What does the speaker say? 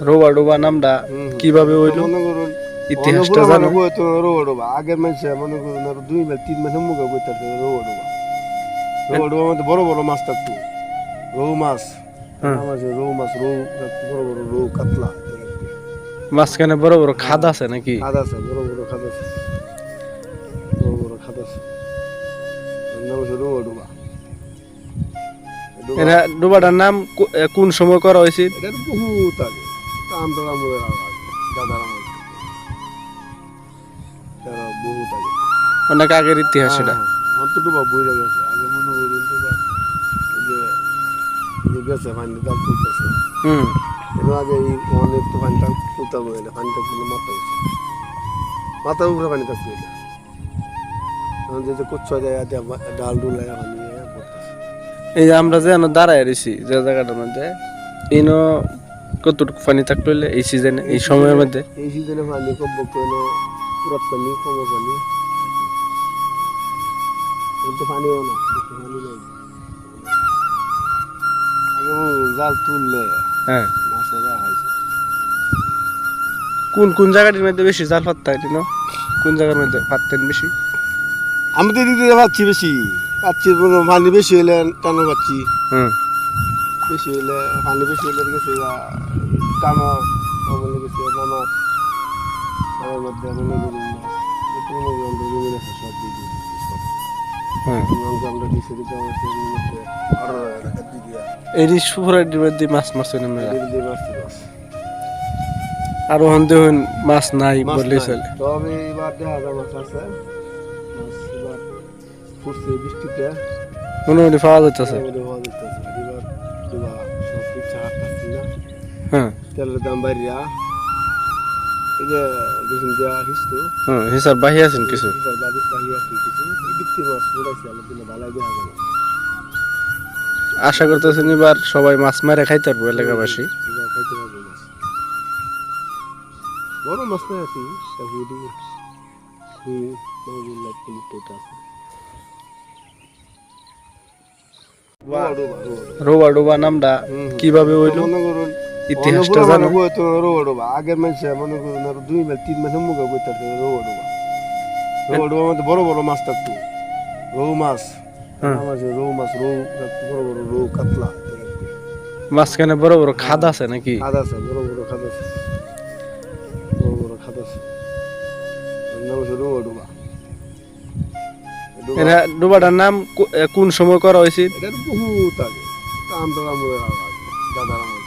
রোবা ডোবা নামটা কিভাবে হইলো ইতিহাসটা জানো? আগের মানুষ মনে করুন আর 2 মাস 3 মাসের মুখে বইতে রোবা ডোবা মধ্যে বড় বড় মাছ থাকতো, রৌ মাছ, রৌ মাছ, বড় বড় রৌ কাতলা, মাঝখানে বড় বড় খাদ আছে নাকি? খাদ আছে, বড় বড় খাদ আছে, বড় বড় খাদ আছে, নাম হচ্ছে রোবা ডোবা। এটা ডোবাটার নাম কোন সময় করা হয়েছিল? এটা বহুত আগে, আমদের আমলের আগে, দাদার আমল থেকে। এটা বহুত আগে, অনেক আগের ইতিহাস এটা। আমার তো ডোবা বইরা গেছে, আগে মনে করুন ডোবা যে গেছে পানি জাল তুলতেছে, এর আগে এই অনেক তো পানি টাল তুলতে হবে, পানিটা কিন্তু মাথা উঠছে, মাথার উপরে পানি থাকবে, এখন যে কুচ্ছা যায় ডাল ডুলাই পানি পড়তেছে। এই যে আমরা যে দাঁড়ায় রয়েছি যে জায়গাটার মধ্যে, ইনো কতটুকু পানি থাকলো এই সিজনে, এই সময়ের মধ্যে? এই সিজনে পানি কম বক্ত হলো পুরাত পানি, কম পানি, তো পানিও না, পানি নেই। জাল তুললে হ্যাঁ, মাছেরা হয়েছে। কোন কোন জায়গাটির মধ্যে বেশি জাল পাততে হয়? কোন জায়গার মধ্যে পাততেন বেশি? আমি তো দিদি পাচ্ছি বেশি, পাচ্ছি পানি বেশি হলে টানো পাচ্ছি, বেশি হলে পানি বেশি হলে গেছে টানো বলে গেছে নামার আমার মধ্যে মনে করুন জমিন আছে সব দিদি আমরা দিচ্ছি দিতে এই সুপুরের মধ্যে মাছ মাছ মাছ আর ওখান দেখুন মাছ নাই বললে চলে। তবে এবার দেখা যায় মাছ আছে, মাছ এবার ফুটছে বৃষ্টিতে মোটামুটি পাওয়া যাচ্ছে। হ্যাঁ, তেলের দাম বাড়িয়া এই যে বেশি দেওয়া হিসতো হিসাব বাহি আছেন কিছু, বাড়ি আছে কিছু বৃত্তি মাছ উড়াইছে আলো দিলে ভালাই দেওয়া যাবে। আশা করতেছেন এবার সবাই মাছ মারে খাইতে পারবো এলাকাবাসী। খাইতে পারবে মাছ, বড় মাছ না আছি সাহুদি রোবা ডোবা নামটা কিভাবে হইলো ইতিহাসটা জানো? রোবা ডোবা আগের মানুষ মনে করুন আর 2 মাস 3 মাসের মুখে বইতে রোবা ডোবা, রোবা ডোবার মধ্যে বড় বড় মাছ থাকতো, রৌ মাছ, রৌ মাছ, বড় বড় রৌ কাতলা, মাঝখানে বড় বড় খাদ আছে নাকি? খাদ আছে, বড় বড় খাদ আছে, বড় বড় খাদ আছে, নাম হচ্ছে রোবা ডোবা। এটা ডোবাটার নাম কোন সময় করা হয়েছিল? এটা বহুত আগে, আমদের আমলের আগে, দাদার আমল